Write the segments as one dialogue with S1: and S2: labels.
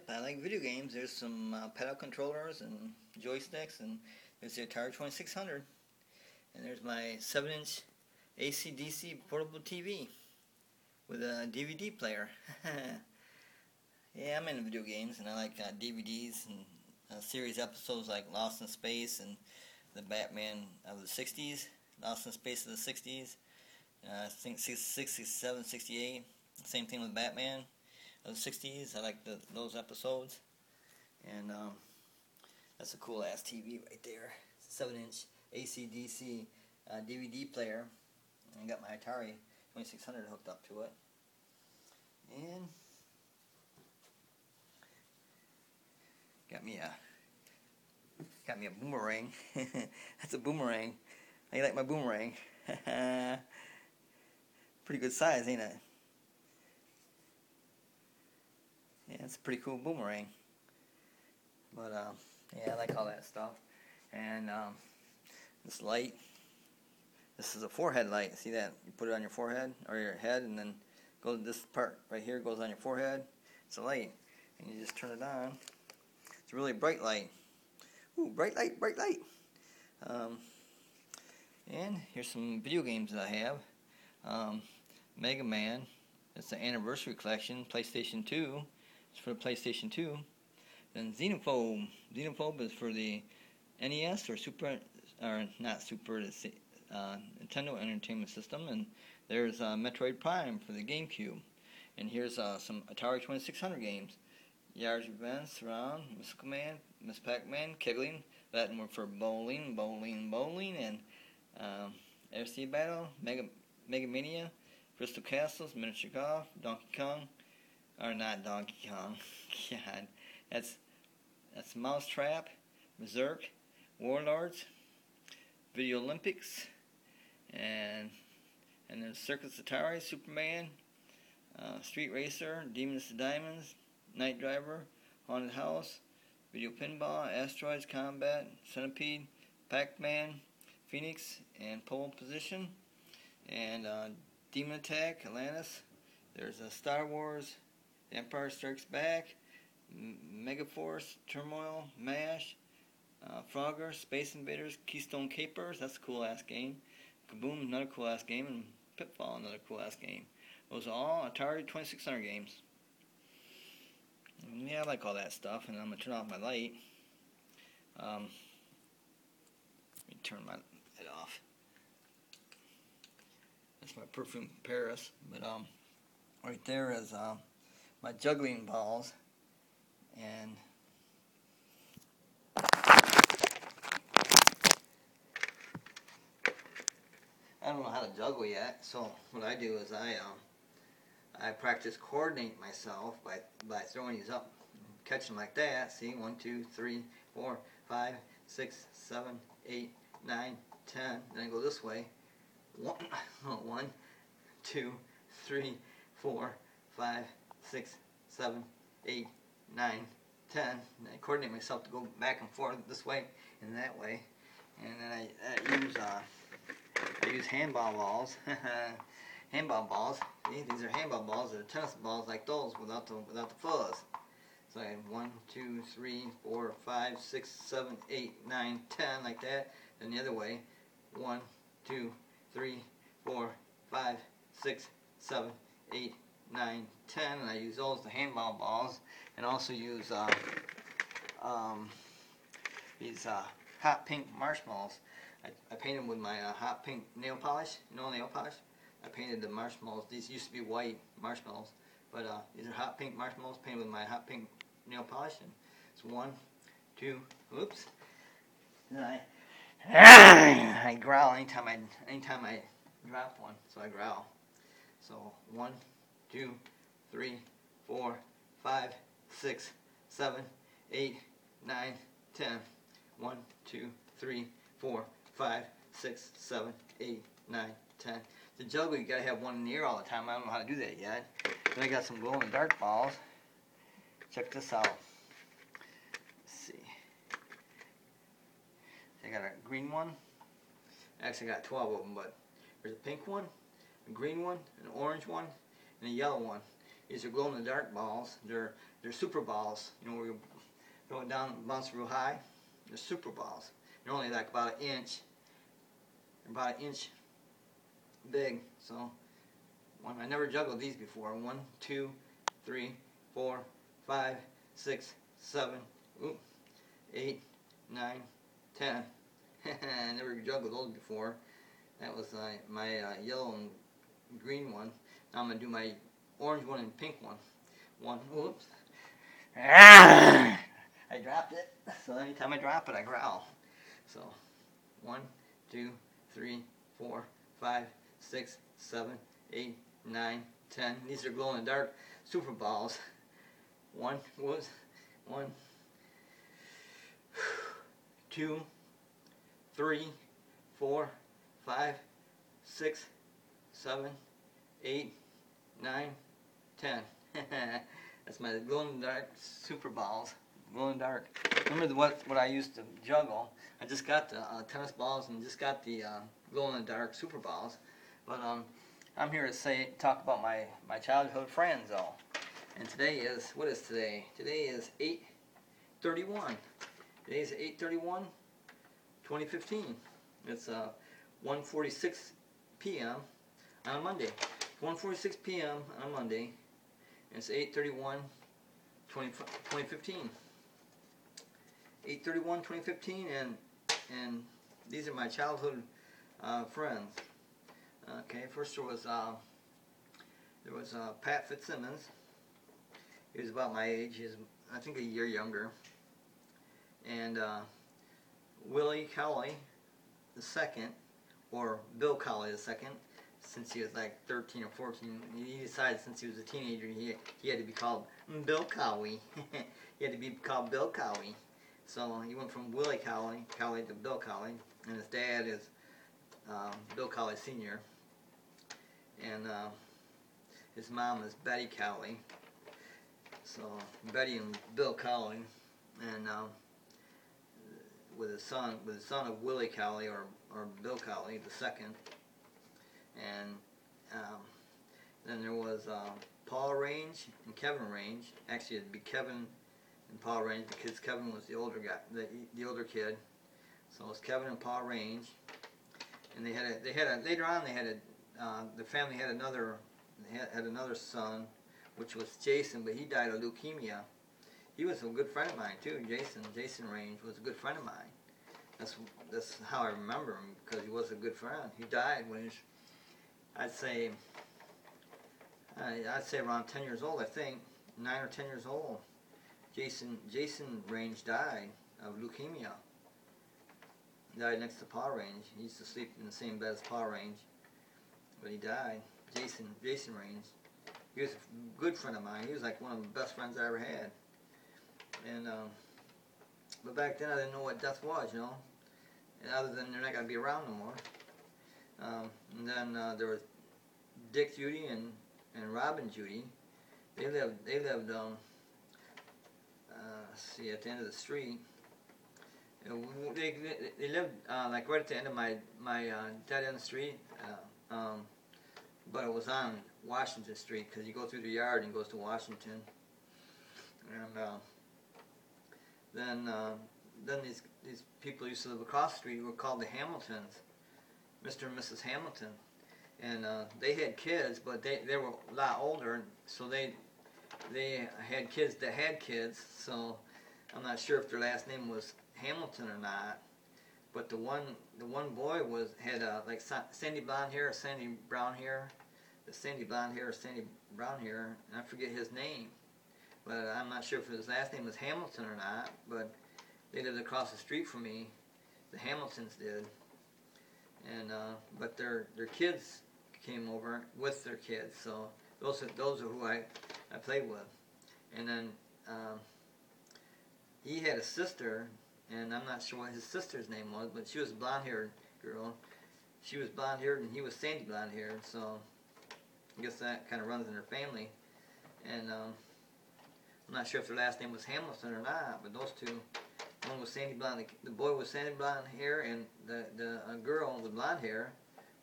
S1: Yep, I like video games. There's some pedal controllers and joysticks, and there's the Atari 2600. And there's my 7-inch AC/DC portable TV with a DVD player. Yeah, I'm into video games, and I like DVDs and series episodes like Lost in Space and the Batman of the 60s, Lost in Space of the 60s, I think 67, 68. Same thing with Batman of the 60s. I like those episodes. And that's a cool ass TV right there. 7-inch AC/DC DVD player. And I got my Atari 2600 hooked up to it. And got me a boomerang. That's a boomerang. How you like my boomerang? Pretty good size, ain't it? Yeah, it's a pretty cool boomerang. But yeah, I like all that stuff. And this light, this is a forehead light. See that? You put it on your forehead or your head, and then this part right here goes on your forehead. It's a light, and you just turn it on. It's a really bright light. Ooh, bright light, bright light. And here's some video games that I have. Mega Man. It's the anniversary collection. PlayStation 2. It's for the PlayStation 2. Then Xenophobe. Xenophobe is for the NES or Super, or not Super, it's Nintendo Entertainment System. And there's Metroid Prime for the GameCube. And here's some Atari 2600 games. Yars' Revenge, Surround, Mystical Man, Miss Pac-Man, Kegling, Latin word for bowling, and FC Battle, Mega Mania, Crystal Castles, Miniature Golf, Donkey Kong, or not Donkey Kong, God, that's Mousetrap, Berserk, Warlords, Video Olympics, and then Circus Atari, Superman, Street Racer, Demons to Diamonds, Night Driver, Haunted House, Video Pinball, Asteroids, Combat, Centipede, Pac-Man, Phoenix, and Pole Position, and Demon Attack, Atlantis. There's Star Wars, The Empire Strikes Back, Megaforce, Turmoil, MASH, Frogger, Space Invaders, Keystone Capers. That's a cool ass game. Kaboom, another cool ass game, and Pitfall, another cool ass game. Those are all Atari 2600 games. Yeah, I like all that stuff, and I'm going to turn off my light. Let me turn my light off. That's my perfume Paris, but right there is my juggling balls, and I don't know how to juggle yet, so what I do is I practice coordinate myself by throwing these up, catching like that. See, 1, 2, 3, 4, 5, 6, 7, 8, 9, 10. Then I go this way. 1, 2, 3, 4, 5, 6, 7, 8, 9, 10. And I coordinate myself to go back and forth this way and that way. And then I use handball balls. Handball balls. See, these are handball balls. They're tennis balls like those without the fuzz. So I have 1, 2, 3, 4, 5, 6, 7, 8, 9, 10 like that. Then the other way. 1, 2, 3, 4, 5, 6, 7, 8, 9, 10. And I use those, the handball balls, and also use these hot pink marshmallows. I paint them with my hot pink nail polish. You know, nail polish. I painted the marshmallows. These used to be white marshmallows, but these are hot pink marshmallows painted with my hot pink nail polish. And it's 1, 2, oops. And I growl anytime I drop one, so I growl. So 1, 2, 3, 4, 5, 6, 7, 8, 9, 10. 1, 2, 3, 4, 5, 6, 7, 8, 9, 10. To juggle, you gotta have one in the ear all the time. I don't know how to do that yet. Then I got some glow in the dark balls. Check this out. Let's see. I got a green one. I actually got 12 of them, but there's a pink one, a green one, an orange one, and a yellow one. These are glow-in-the-dark balls. They're super balls. You know, where you throw it down, bounce real high. They're super balls. They're only like about an inch. They're about an inch big. So, I never juggled these before. 1, 2, 3, 4, 5, 6, 7, 8, 9, 10. I never juggled those before. That was my yellow and green one. Now I'm going to do my orange one and pink one. Whoops. I dropped it. So anytime I drop it, I growl. So 1, 2, 3, 4, 5, 6, 7, 8, 9, 10. These are glow in the dark super balls. 1, 2, 3, 4, 5, 6, 7, 8, 9, 10. That's my glow in the dark super balls. Glow in the dark. Remember what I used to juggle? I just got the tennis balls and just got the glow in the dark super balls. But I'm here to talk about my childhood friends all. And today is, what is today? Today is 8/31. Today is 8/31, 2015. It's 1:46 p.m. on a Monday. 1:46 p.m. on a Monday. And it's 8/31, 2015. 8/31, 2015, and these are my childhood friends. Okay, first there was Pat Fitzsimmons. He was about my age. He was, I think, a year younger. And Willie Cowley II, or Bill Cowley II, since he was like 13 or 14. He decided since he was a teenager he had to be called Bill Cowley. He had to be called Bill Cowley. So he went from Willie Cowley to Bill Cowley, and his dad is Bill Cowley Sr. And his mom is Betty Cowley. So Betty and Bill Cowley, and with the son of Willie Cowley or Bill Cowley II, and then there was Paul Range and Kevin Range. Actually, it'd be Kevin and Paul Range because Kevin was the older guy, the older kid. So it was Kevin and Paul Range, and later on the family had another son, which was Jason, but he died of leukemia. He was a good friend of mine too. Jason Range was a good friend of mine. That's how I remember him, because he was a good friend. He died when he was, I'd say around 10 years old. I think 9 or 10 years old. Jason Range died of leukemia. He died next to Paul Range. He used to sleep in the same bed as Paul Range, but he died. Jason Range. He was a good friend of mine. He was like one of the best friends I ever had. And but back then I didn't know what death was, you know. And other than they're not gonna be around no more. And then there was Dick Judy and Robin Judy. They lived see, at the end of the street. They lived like right at the end of my dead end street. But it was on Washington Street, because you go through the yard and it goes to Washington. And then these people used to live across the street who were called the Hamiltons, Mr. and Mrs. Hamilton. And they had kids, but they were a lot older, so they had kids that had kids. So I'm not sure if their last name was Hamilton or not. But the one boy had like sandy blonde hair or sandy brown hair, sandy blonde hair or sandy brown hair, and I forget his name. But I'm not sure if his last name was Hamilton or not. But they lived across the street from me. The Hamiltons did, and but their kids came over with their kids. So those are who I played with. And then he had a sister. And I'm not sure what his sister's name was, but she was a blonde-haired girl. She was blonde-haired, and he was sandy blonde-haired. So I guess that kind of runs in her family. And I'm not sure if their last name was Hamilton or not, but those two, one was sandy blonde. The boy was sandy blonde hair, and the girl with blonde hair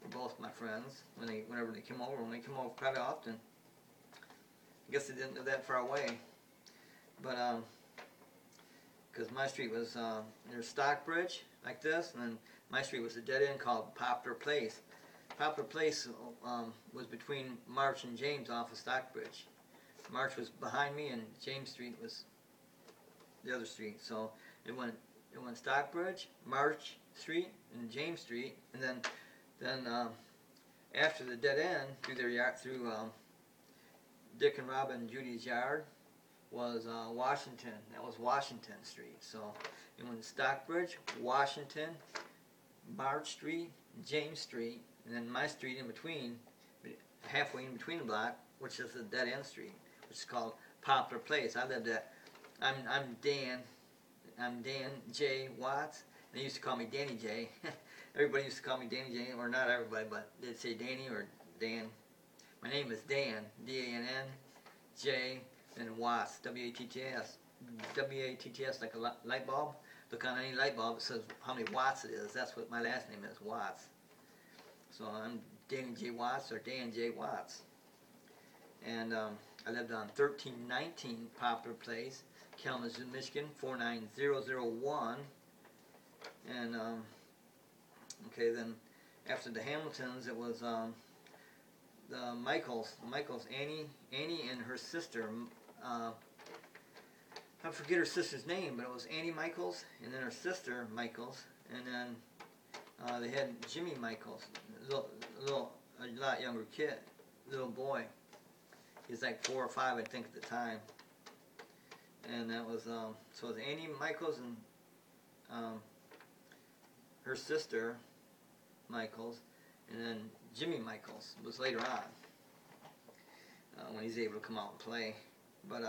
S1: were both my friends. Whenever they came over, probably often. I guess they didn't live that far away. But because my street was near Stockbridge, like this, and then my street was a dead end called Poplar Place. Poplar Place was between March and James off of Stockbridge. March was behind me, and James Street was the other street. So it went Stockbridge, March Street, and James Street, and then after the dead end through their yard, through Dick and Robin and Judy's yard, was Washington. That was Washington Street. So it went Stockbridge, Washington, March Street, James Street, and then my street in between, halfway in between the block, which is the dead end street, which is called Poplar Place. I lived at. I'm Dan J. Watts. They used to call me Danny J. Everybody used to call me Danny J, or not everybody, but they'd say Danny or Dan. My name is Dan, D-A-N-N, J, and Watts, W-A-T-T-S. W-A-T-T-S, like a light bulb. Look on any light bulb, it says how many watts it is. That's what my last name is, Watts. So I'm Danny J. Watts, or Dan J. Watts. And I lived on 1319 Poplar Place, Kalamazoo, Michigan, 49001. And, okay, then after the Hamiltons, it was the Michaels, Annie and her sister. I forget her sister's name, but it was Annie Michaels, and then her sister Michaels, and then they had Jimmy Michaels, a lot younger kid, little boy. He's like 4 or 5, I think, at the time. And that was so it was Annie Michaels and her sister Michaels, and then Jimmy Michaels was later on when he's able to come out and play. But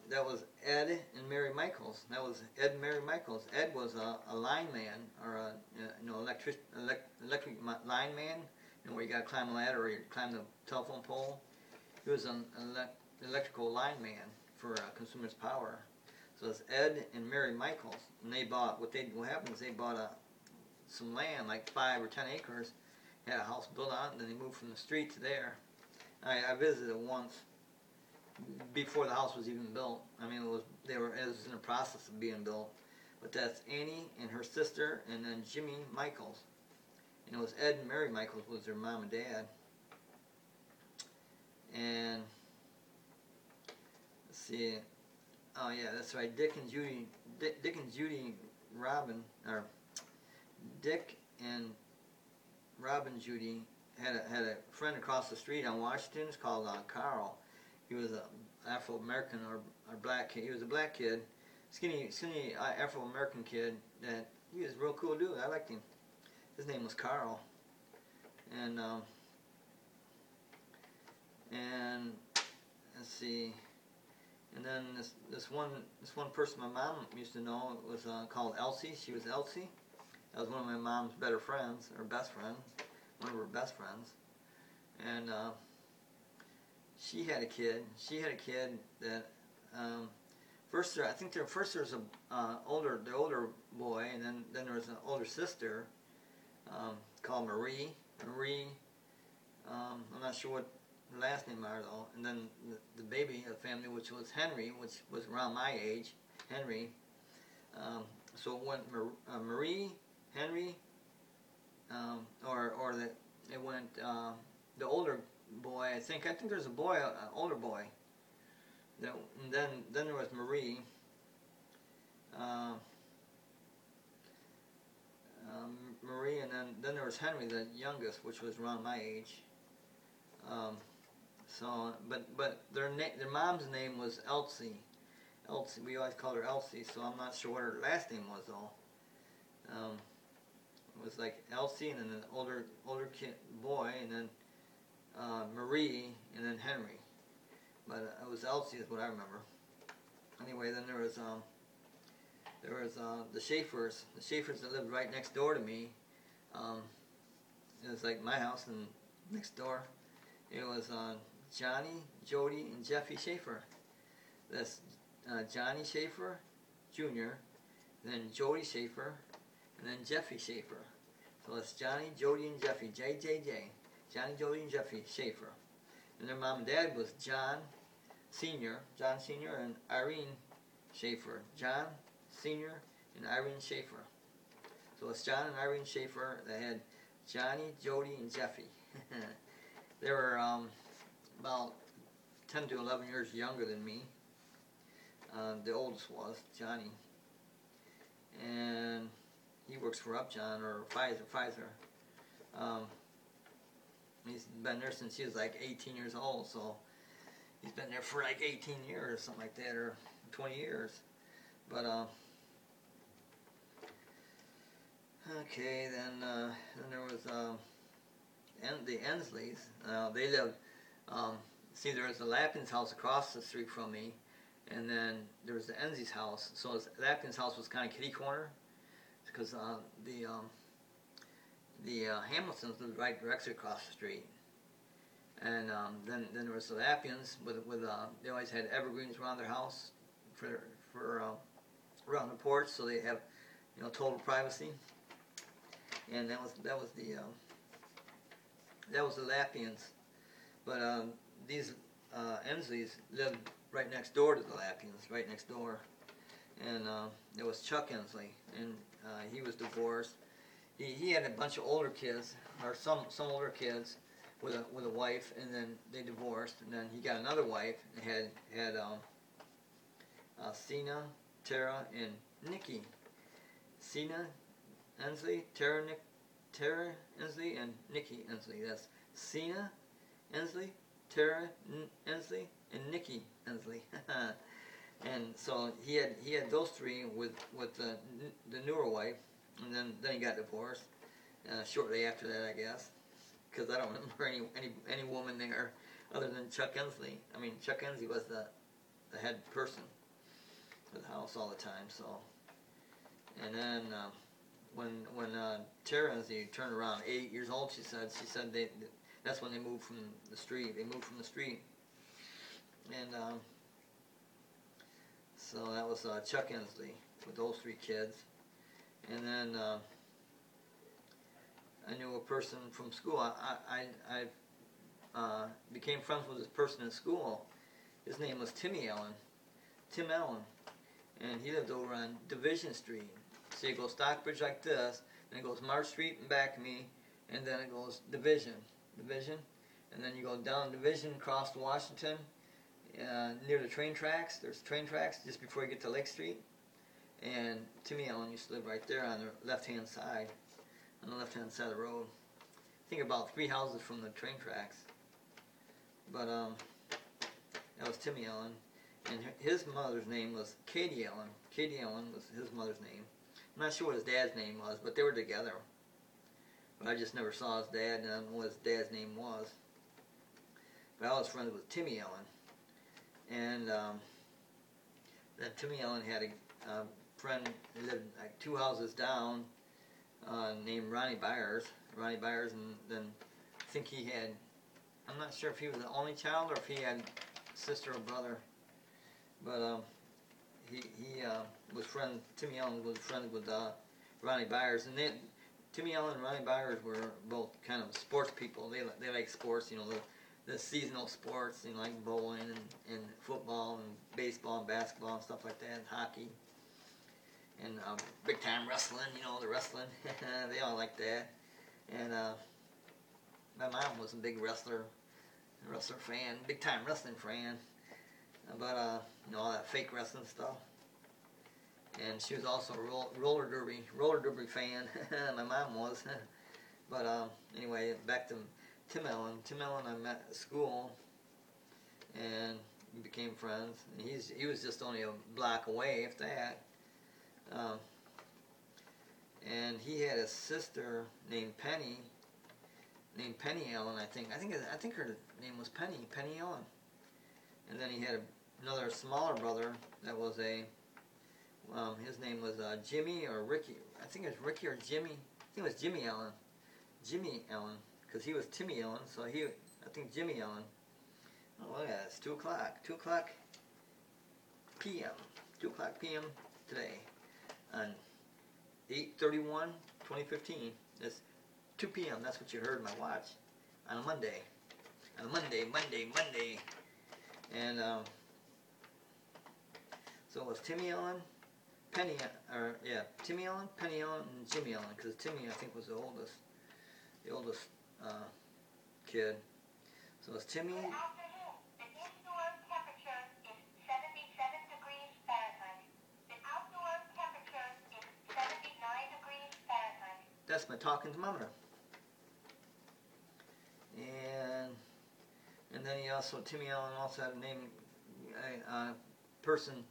S1: that was Ed and Mary Michaels. That was Ed and Mary Michaels. Ed was a lineman, or a electric lineman, where you got to climb a ladder or you climb the telephone pole. He was an electrical lineman for Consumers Power. So it's Ed and Mary Michaels, and they bought what happened is they bought some land, like 5 or 10 acres, had a house built on it, and then they moved from the street to there. I visited once before the house was even built. I mean, it was in the process of being built. But that's Annie and her sister, and then Jimmy Michaels. And it was Ed and Mary Michaels was their mom and dad. And let's see. Oh yeah, that's right. Dick and Judy Robin, or Dick and Robin Judy had a friend across the street on Washington. It's called Carl. He was an Afro-American or black kid. He was a black kid, skinny Afro-American kid. That he was a real cool dude. I liked him. His name was Carl. And let's see. And then this one person my mom used to know was called Elsie. She was Elsie. That was one of my mom's better friends, or best friend, one of her best friends. And she had a kid. She had a kid that first I think there was the older boy, and then there was an older sister called Marie. I'm not sure what her last name are though. And then the baby of the family, which was Henry, which was around my age, Henry. So it went Marie, Henry, it went the older boy. I think there's a boy, an older boy. And then there was Marie. Marie, and then there was Henry, the youngest, which was around my age. But their mom's name was Elsie. Elsie, we always called her Elsie. So I'm not sure what her last name was though. It was like Elsie, and then an older kid boy, and then Marie, and then Henry. But it was Elsie is what I remember. Anyway, then there was the Schaefers. The Schaefers that lived right next door to me. It was like my house and next door. It was Johnny, Jody, and Jeffy Schaefer. That's Johnny Schaefer, Jr., then Jody Schaefer, and then Jeffy Schaefer. So it's Johnny, Jody, and Jeffy, JJJ. Johnny, Jody, and Jeffy Schaefer. And their mom and dad was John Sr., and Irene Schaefer. John Sr. and Irene Schaefer. So it's John and Irene Schaefer. They had Johnny, Jody, and Jeffy. They were about 10 to 11 years younger than me. The oldest was Johnny. And he works for Upjohn or Pfizer. He's been there since he was like 18 years old, so he's been there for like 18 years, something like that, or 20 years. But okay, then there was the Ensleys. They lived. See, there was the Lapkins house across the street from me, and then there was the Ensleys house. So the Lapkins house was kind of kitty corner, because the Hamiltons lived right directly across the street. And then there was the Lapkins with they always had evergreens around their house for around the porch, so they have total privacy. And that was the Lappians. But these Ensleys lived right next door to the Lappians, right next door. And it was Chuck Ensley, and he was divorced. He had a bunch of older kids, or some older kids, with a wife, and then they divorced, and then he got another wife, and had Sina, Tara, and Nikki. Sina Ensley, Tara Ensley, and Nikki Ensley. That's Sina Ensley, Tara Ensley, and Nikki Ensley. And so he had those three with the newer wife, and then he got divorced shortly after that, I guess, because I don't remember any woman there other than Chuck Ensley. I mean, Chuck Ensley was the head person of the house all the time. So, and then when Tara Ensley turned around 8 years old, she said that's when they moved from the street. They moved from the street, and so that was Chuck Ensley with those three kids. And then I knew a person from school. I became friends with this person in school. His name was Tim Allen, and he lived over on Division Street. So you go Stockbridge like this, and it goes March Street and back of me, and then it goes Division, and then you go down Division, across to Washington, near the train tracks. There's train tracks just before you get to Lake Street. And Timmy Allen used to live right there on the left-hand side, of the road. I think about 3 houses from the train tracks. But that was Timmy Allen, and his mother's name was Katie Allen. Katie Allen was his mother's name. I'm not sure what his dad's name was, but they were together. But I just never saw his dad, and I don't know what his dad's name was. But I was friends with Timmy Allen, and then Timmy Allen had a friend who lived like 2 houses down, named Ronnie Byers, and then I think he had, I'm not sure if he was the only child or if he had a sister or brother, but Timmy Allen was friends with Ronnie Byers, and then Timmy Allen and Ronnie Byers were both kind of sports people. They like sports, the seasonal sports, like bowling and football and baseball and basketball and stuff like that, and hockey. And big time wrestling, the wrestling. They all like that. And my mom was a big wrestler fan, big time wrestling fan. But all that fake wrestling stuff. And she was also a roller derby fan. My mom was. But anyway, back to Tim Allen. Tim Allen I met at school, and we became friends. And he was just only a block away, if that. And he had a sister named Penny Allen, I think her name was Penny Allen. And then he had another smaller brother that was his name was Jimmy or Ricky. I think it was Ricky or Jimmy. I think it was Jimmy Allen, because he was Timmy Allen, so I think Jimmy Allen. Oh, look at that, it's 2 o'clock p.m. 2 o'clock p.m. today. On 8/31/2015. It's 2 p.m. That's what you heard in my watch on a Monday. Monday. And so it was Timmy Allen, Timmy Allen, Penny Allen, and Jimmy Allen, because Timmy, I think, was the oldest kid. So it's Timmy.
S2: Good afternoon. The indoor temperature is 77 degrees Fahrenheit. The outdoor temperature is 79 degrees Fahrenheit.
S1: That's my talking thermometer. And then Timmy Allen also had a person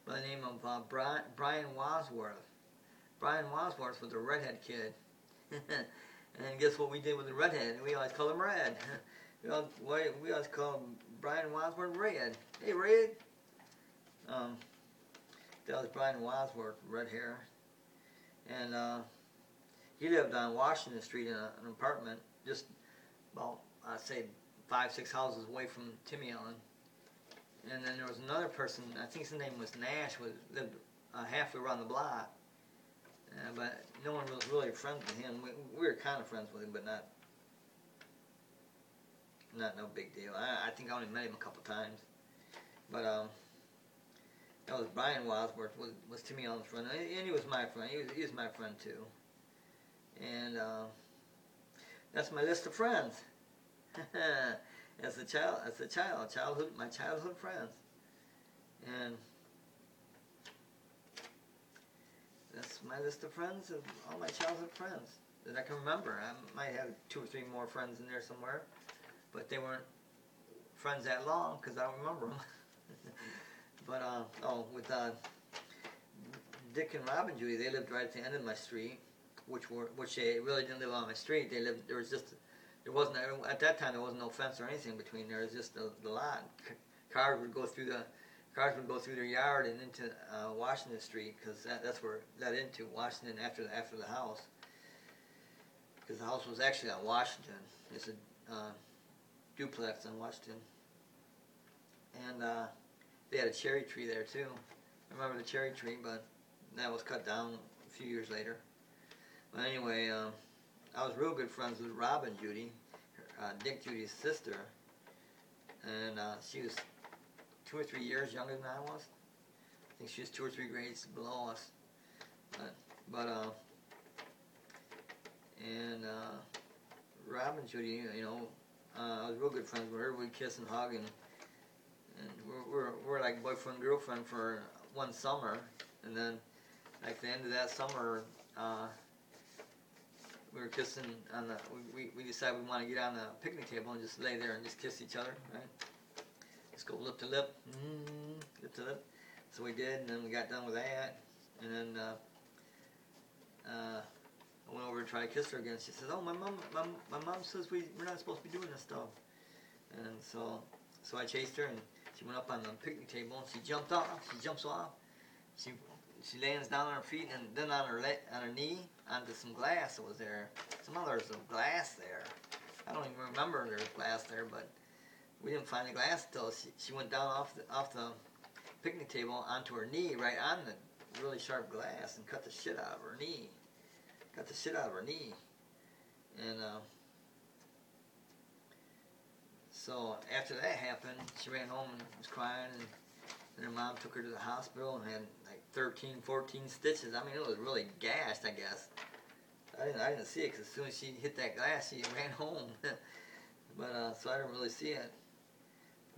S1: by the name of Brian Wadsworth. Brian Wadsworth was a redhead kid. And guess what we did with the redhead? We always called him Red. We always called Brian Wadsworth Red. Hey, Red! That was Brian Wadsworth, red hair. And he lived on Washington Street in an apartment just about, I'd say, 5-6 houses away from Timmy Allen. And then there was another person, I think his name was Nash, lived halfway around the block. But no one was really friends with him. We were kind of friends with him, but not no big deal. I think I only met him a couple times. But that was Brian Wadsworth was Timmy Allen's friend, and he was my friend. He was my friend too. And that's my list of friends. As a child, my childhood friends, and that's my list of friends of all my childhood friends that I can remember. I might have 2 or 3 more friends in there somewhere, but they weren't friends that long because I don't remember them. But with Dick and Rob and Judy, they lived right at the end of my street, which they really didn't live on my street. They lived there wasn't at that time there wasn't no fence or anything between there. It was just the lot. Cars would go through their yard and into Washington Street, because that's where it led into Washington after the house. Because the house was actually on Washington. It's a duplex on Washington. And they had a cherry tree there too. I remember the cherry tree, but that was cut down a few years later. But anyway, I was real good friends with Rob and Judy, Dick Judy's sister, and she was 2 or 3 years younger than I was. I think she was 2 or 3 grades below us. Rob and Judy, I was real good friends with her. We'd kiss and hug, and we're like boyfriend and girlfriend for one summer, and then like the end of that summer, we were kissing on we decided we want to get on the picnic table and just lay there and just kiss each other, right? Just go lip to lip, lip to lip. So we did, and then we got done with that, and then I went over to try to kiss her again. She said, "Oh, my mom says we're not supposed to be doing this stuff." And so I chased her, and she went up on the picnic table, and she jumps off. She lands down on her feet, and then on her knee onto some glass that was there. Somehow there was some glass there. I don't even remember there was glass there, but we didn't find the glass until she went down off the picnic table onto her knee, right on the really sharp glass, and cut the shit out of her knee. And so after that happened, she ran home and was crying, and her mom took her to the hospital and had like 13, 14 stitches. I mean, it was really gashed, I guess. I didn't see it, because as soon as she hit that glass, she ran home. But so I didn't really see it.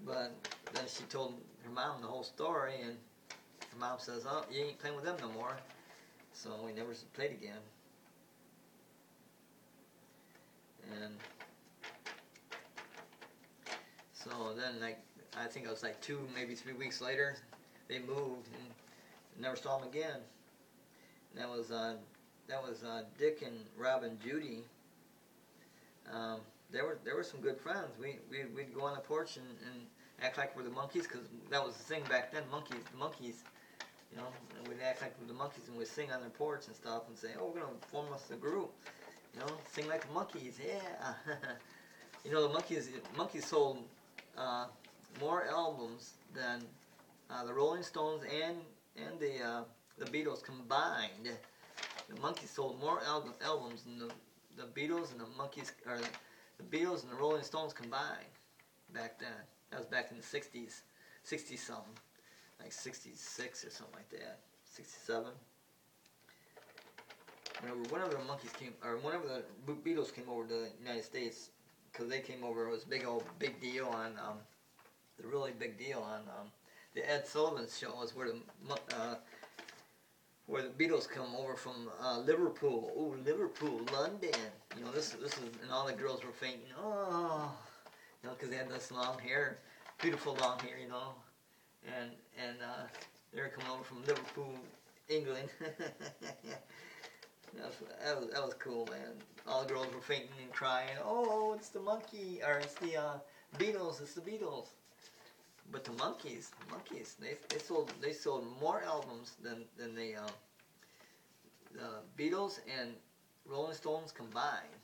S1: But then she told her mom the whole story, and her mom says, "Oh, you ain't playing with them no more." So we never played again. And so then, like, I think it was like 2, maybe 3 weeks later, they moved, and never saw them again. And that was Dick and Rob and Judy. There were some good friends. We'd go on the porch and act like we're the Monkees, because that was the thing back then. The Monkees, and we'd act like we're the Monkees, and we'd sing on their porch and stuff, and say, "Oh, we're gonna form us a group, sing like the Monkees, yeah." The Monkees sold more albums than the Rolling Stones and the Beatles combined. The Monkees sold more albums than the Beatles and the Monkees, or the Beatles and the Rolling Stones combined. back then. That was back in the 60s, 60 something, like 66 or something like that, 67. Whenever the monkeys came, or whenever the Beatles came over to the United States, because they came over, it was big deal on the really big deal on the Ed Sullivan Show is where the Beatles come over from Liverpool. Oh, Liverpool, London. You know, this is, and all the girls were fainting. Oh, you know, because they had this long hair, beautiful long hair, you know, and they were coming over from Liverpool, England. That was cool, man. All the girls were fainting and crying. Oh, it's the monkey, or it's the Beatles. It's the Beatles. But the monkeys, they sold more albums than the Beatles and Rolling Stones combined.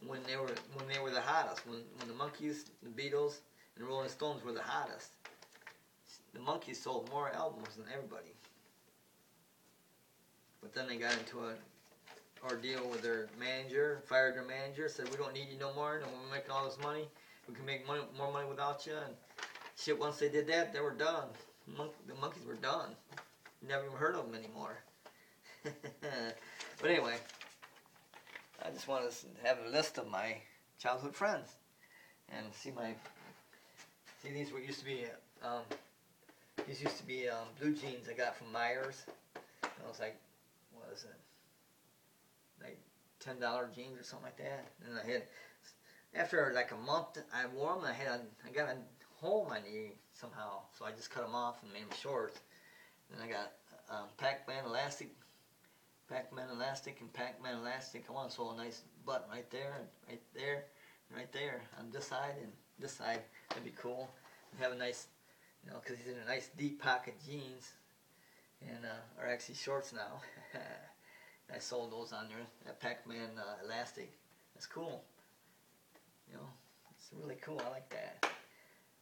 S1: When they were the hottest, when the Monkees, the Beatles, and the Rolling Stones were the hottest, the Monkees sold more albums than everybody. But then they got into an ordeal with their manager, fired their manager, said, we don't need you no more, and we're making all this money. We can make more money without you. And shit, once they did that, they were done. The Monkees were done. Never even heard of them anymore. But anyway, I just want to have a list of my childhood friends. And see these were used to be, blue jeans I got from Myers. I was like, what is it? Like $10 jeans or something like that. And I had, after like a month I wore them, I got a hole in my knee somehow, so I just cut them off and made them shorts. Then I got Pac-Man elastic, and Pac-Man elastic. I want to sew a nice button right there, and right there, and right there on this side and this side. That'd be cool. And have a nice, you know, because he's in a nice deep pocket jeans, and are actually shorts now. I sold those on there. That Pac-Man elastic. That's cool. You know, it's really cool. I like that.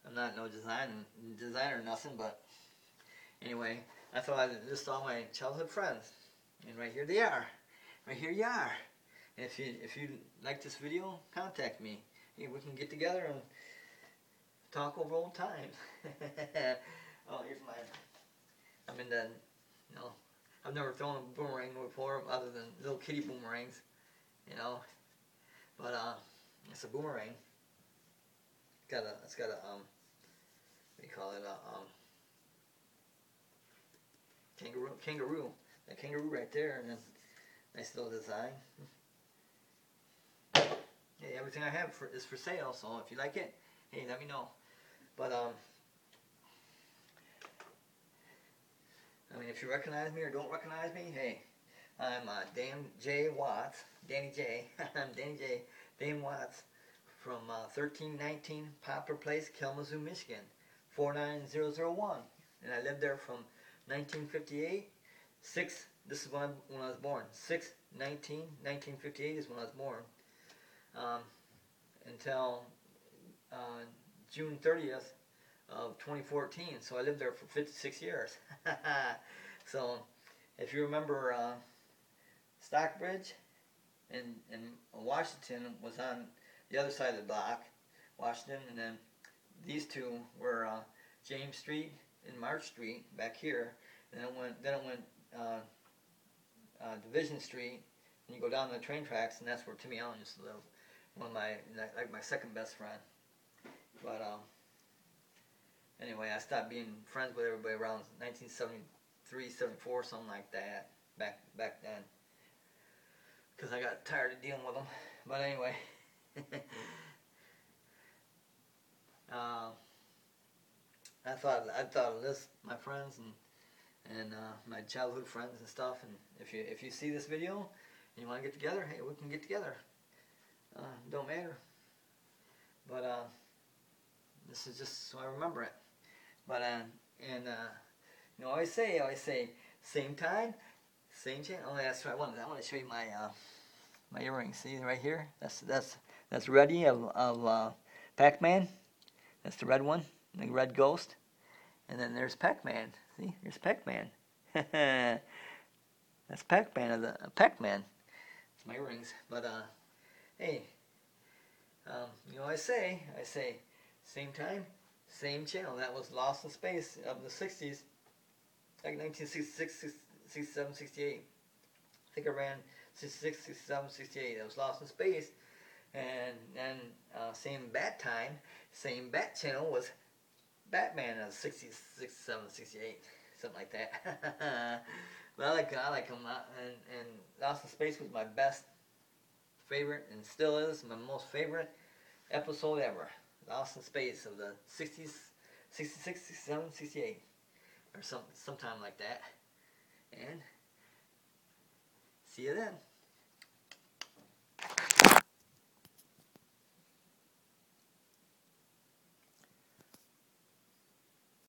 S1: I'm not no designer or nothing, but anyway, I thought I'd list all my childhood friends, and right here they are. Right here you are. And if you like this video, contact me. Hey, we can get together and talk over old times. Oh, here's mine. I'm in the, you know, I've never thrown a boomerang before, other than little kitty boomerangs, you know. But it's a boomerang. It's got a what do you call it? Kangaroo. That kangaroo right there, and then nice little design. Hey, everything I have is for sale, so if you like it, hey, let me know. But I mean, if you recognize me or don't recognize me, hey, I'm Dan J. Watts, Danny J. I'm Danny J. Dan Watts from 1319 Poplar Place, Kalamazoo, Michigan, 49001, and I lived there from 1958. This is when I was born. 1958 is when I was born. Until June 30th of 2014. So I lived there for 56 years. So if you remember, Stockbridge and Washington was on the other side of the block, Washington, and then these two were James Street and March Street back here. And then it went Division Street, and you go down the train tracks, and that's where Timmy Allen used to live. One of my second best friend. But anyway, I stopped being friends with everybody around 1973, 74, something like that. Back then, because I got tired of dealing with them. But anyway, I thought I'd list my friends and my childhood friends and stuff. And if you see this video and you want to get together, hey, we can get together. Don't matter. But this is just so I remember it. But you know, I always say, same time, same channel. Oh, that's right. I want to show you my my earrings. See right here? That's Reddy of Pac-Man. That's the red one, the red ghost. And then there's Pac-Man. See, there's Pac-Man. That's Pac-Man of the Pac-Man. It's my earrings. But hey, you know, I say, same time, same channel. That was Lost in Space of the 60s, like 1966, 67, 68. I think I ran 66, 67, 68. That was Lost in Space. And then same bat time, same bat channel was Batman of 60s, 67, 68. Something like that. But I like him. And Lost in Space was my best favorite, and still is my most favorite episode ever. Lost in Space of the 60s, 66, 67, 68. Or sometime like that. And see you then.